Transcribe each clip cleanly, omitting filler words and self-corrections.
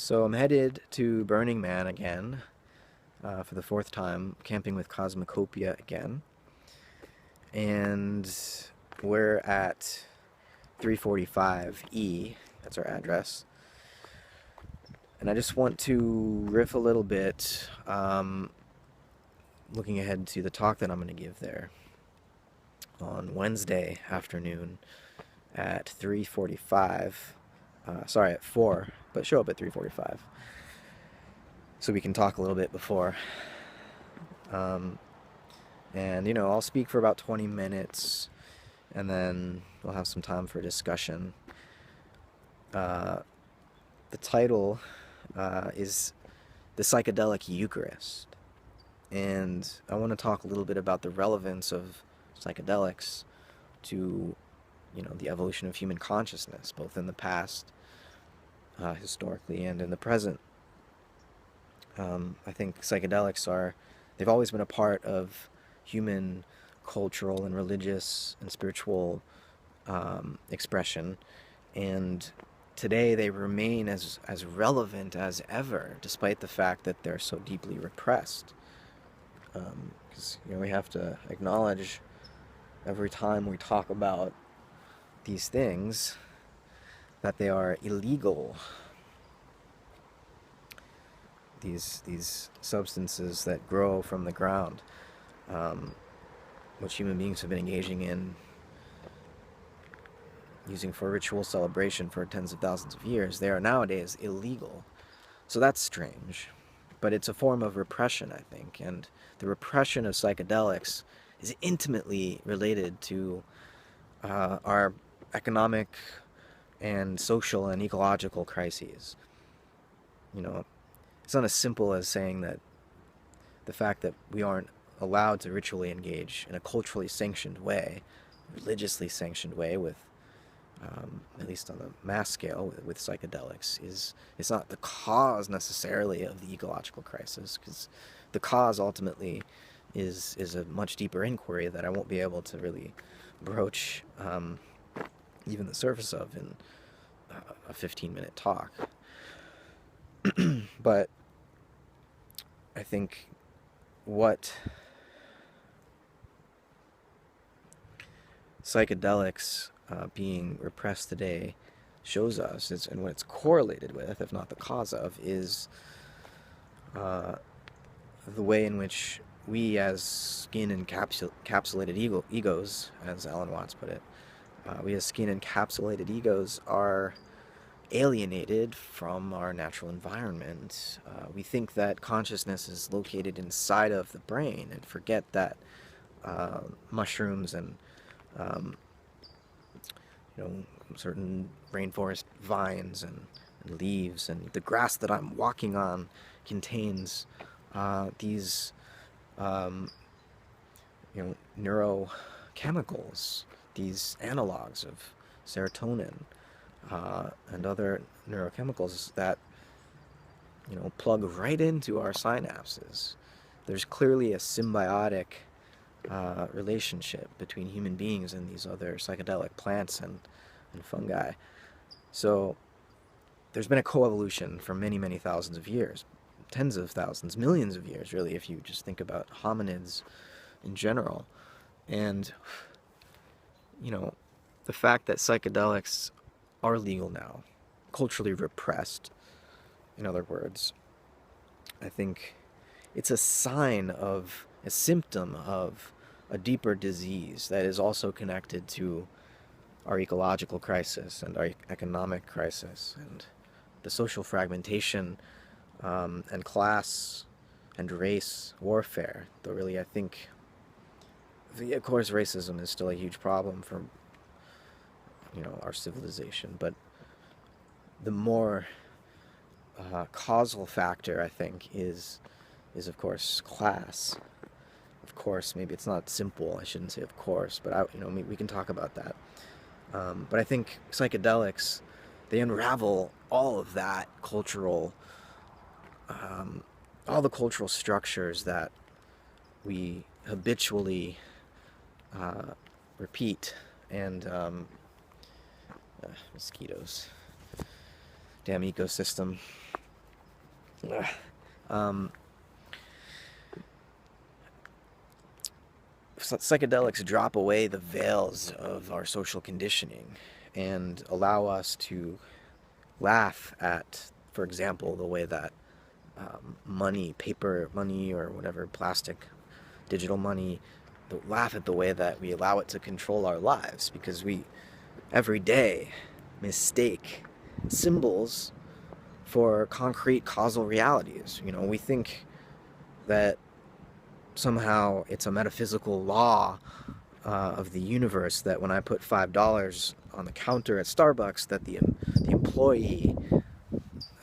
So I'm headed to Burning Man again for the fourth time, camping with Cosmicopia again. And we're at 345 E, that's our address. And I just want to riff a little bit, looking ahead to the talk that I'm going to give there on Wednesday afternoon at 3:45. Sorry, at 4, but show up at 3:45. So we can talk a little bit before. And, I'll speak for about 20 minutes, and then we'll have some time for discussion. The title is The Psychedelic Eucharist. And I want to talk a little bit about the relevance of psychedelics to, the evolution of human consciousness, both in the past, historically, and in the present. I think psychedelics they've always been a part of human cultural and religious and spiritual expression, and today they remain as relevant as ever, despite the fact that they're so deeply repressed. Because we have to acknowledge every time we talk about these things that they are illegal. These substances that grow from the ground, which human beings have been engaging in, using for ritual celebration for tens of thousands of years, they are nowadays illegal. So that's strange. But it's a form of repression, I think. And the repression of psychedelics is intimately related to our economic and social and ecological crises. It's not as simple as saying that the fact that we aren't allowed to ritually engage in a culturally sanctioned way, religiously sanctioned way, with at least on the mass scale with psychedelics, it's not the cause necessarily of the ecological crisis, because the cause ultimately is a much deeper inquiry that I won't be able to really broach even the surface of in a 15-minute talk. But I think what psychedelics being repressed today shows us, and what it's correlated with, if not the cause of, is the way in which we, as skin-encapsulated egos, as Alan Watts put it, we as skin-encapsulated egos are alienated from our natural environment. We think that consciousness is located inside of the brain, and forget that mushrooms and certain rainforest vines and leaves and the grass that I'm walking on contains these neurochemicals, these analogs of serotonin and other neurochemicals that plug right into our synapses. There's clearly a symbiotic relationship between human beings and these other psychedelic plants and fungi. So there's been a coevolution for many, many thousands of years, tens of thousands, millions of years, really, if you just think about hominids in general. And the fact that psychedelics are legal now, culturally repressed, in other words, I think it's a symptom of a deeper disease that is also connected to our ecological crisis and our economic crisis and the social fragmentation and class and race warfare. Though really, I think, of course, racism is still a huge problem for our civilization, but the more causal factor, I think, is of course class. Of course, maybe it's not simple. I shouldn't say of course, but we can talk about that. But I think psychedelics, they unravel all of that cultural, all the cultural structures that we habitually repeat. And mosquitoes, damn ecosystem. um, Psychedelics drop away the veils of our social conditioning and allow us to laugh at, for example, the way that money, paper money or whatever, plastic, digital money, laugh at the way that we allow it to control our lives, because we every day mistake symbols for concrete causal realities. You know, we think that somehow it's a metaphysical law of the universe that when I put $5 on the counter at Starbucks, that the employee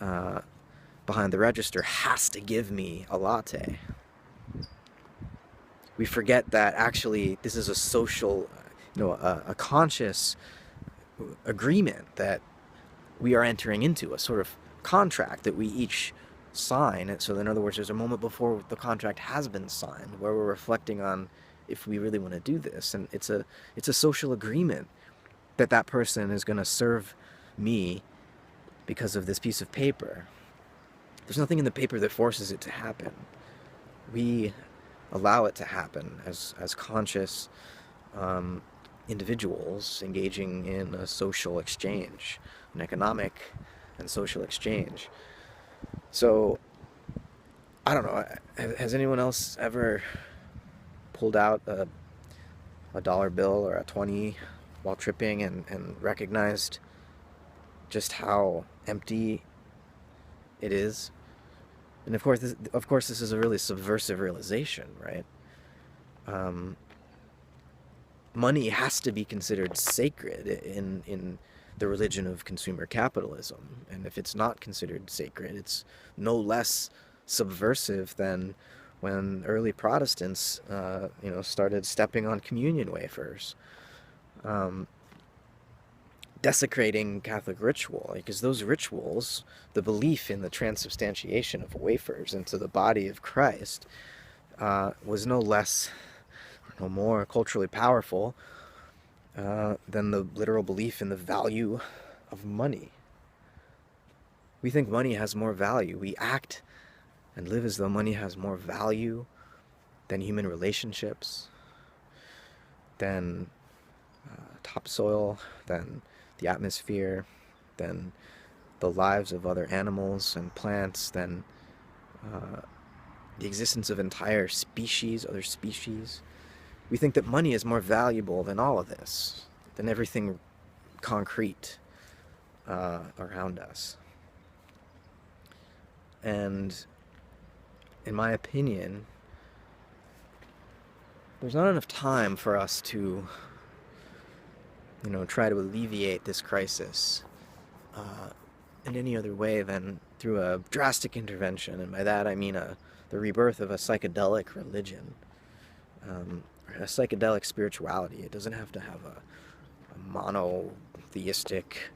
uh, behind the register has to give me a latte. We forget that actually this is a social, a conscious agreement that we are entering into, a sort of contract that we each sign. And so in other words, there's a moment before the contract has been signed where we're reflecting on if we really want to do this. And it's a social agreement that that person is going to serve me because of this piece of paper. There's nothing in the paper that forces it to happen. We allow it to happen as conscious individuals engaging in a social exchange, an economic and social exchange. So, I don't know, has anyone else ever pulled out a dollar bill or a 20 while tripping and recognized just how empty it is? And of course, this is a really subversive realization, right? Money has to be considered sacred in the religion of consumer capitalism, and if it's not considered sacred, it's no less subversive than when early Protestants, started stepping on communion wafers, desecrating Catholic ritual, because those rituals, the belief in the transubstantiation of wafers into the body of Christ, was no less, no more culturally powerful than the literal belief in the value of money. We think money has more value. We act and live as though money has more value than human relationships, than topsoil, than the atmosphere, than the lives of other animals and plants, than the existence of entire species, other species. We think that money is more valuable than all of this, than everything concrete around us. And in my opinion, there's not enough time for us to, try to alleviate this crisis in any other way than through a drastic intervention. And by that I mean the rebirth of a psychedelic religion, a psychedelic spirituality. It doesn't have to have a monotheistic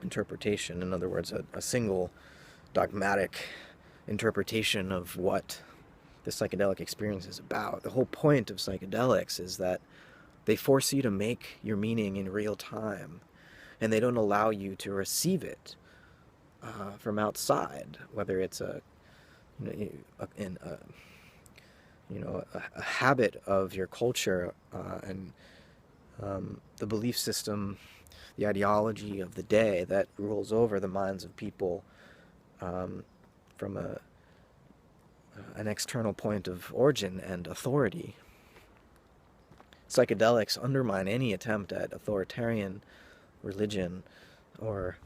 interpretation. In other words, a single dogmatic interpretation of what the psychedelic experience is about. The whole point of psychedelics is that they force you to make your meaning in real time, and they don't allow you to receive it from outside, whether it's a habit of your culture and the belief system, the ideology of the day that rules over the minds of people from an external point of origin and authority. Psychedelics undermine any attempt at authoritarian religion or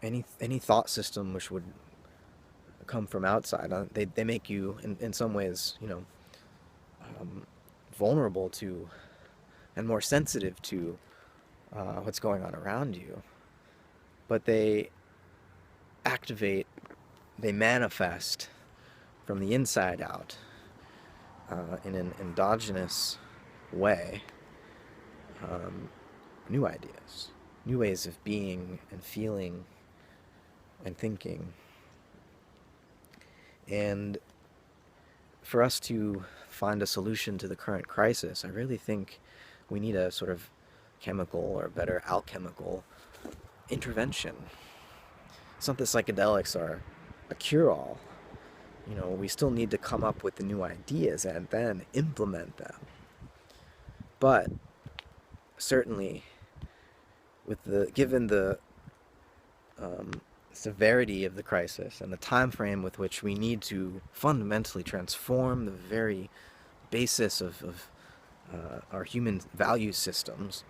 any thought system which would come from outside. They make you, in some ways, vulnerable to and more sensitive to what's going on around you. But they activate, they manifest from the inside out in an endogenous way, new ideas, new ways of being and feeling and thinking. And for us to find a solution to the current crisis, I really think we need a sort of chemical, or better, alchemical intervention. It's not that psychedelics are a cure-all. We still need to come up with the new ideas and then implement them. But certainly, given the severity of the crisis and the time frame with which we need to fundamentally transform the very basis of our human value systems,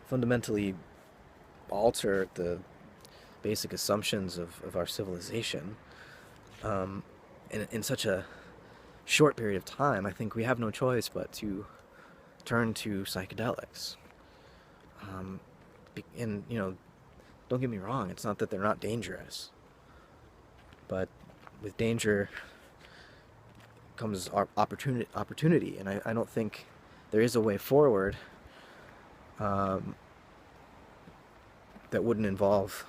fundamentally alter the basic assumptions of our civilization, in such a short period of time, I think we have no choice but to turn to psychedelics. And don't get me wrong, it's not that they're not dangerous, but with danger comes our opportunity, and I don't think there is a way forward that wouldn't involve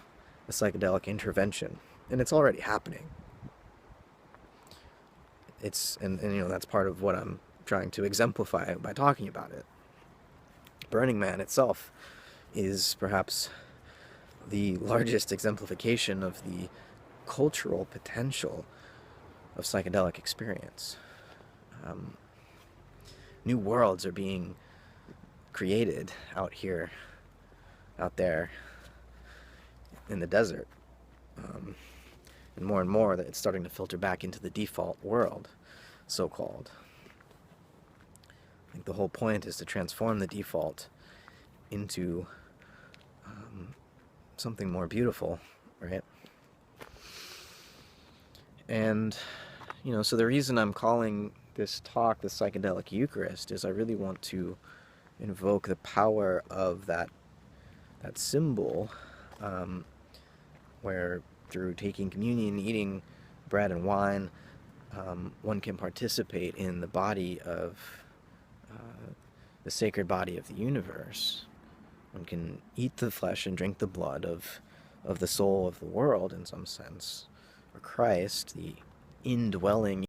a psychedelic intervention, and it's already happening. And that's part of what I'm trying to exemplify by talking about it. Burning Man itself is perhaps the largest exemplification of the cultural potential of psychedelic experience. New worlds are being created out there in the desert. And more that it's starting to filter back into the default world, so-called. I think the whole point is to transform the default into something more beautiful, right? And, so the reason I'm calling this talk the Psychedelic Eucharist is I really want to invoke the power of that symbol, where through taking communion, eating bread and wine, one can participate in the body of the sacred body of the universe. One can eat the flesh and drink the blood of the soul of the world, in some sense, or Christ, the indwelling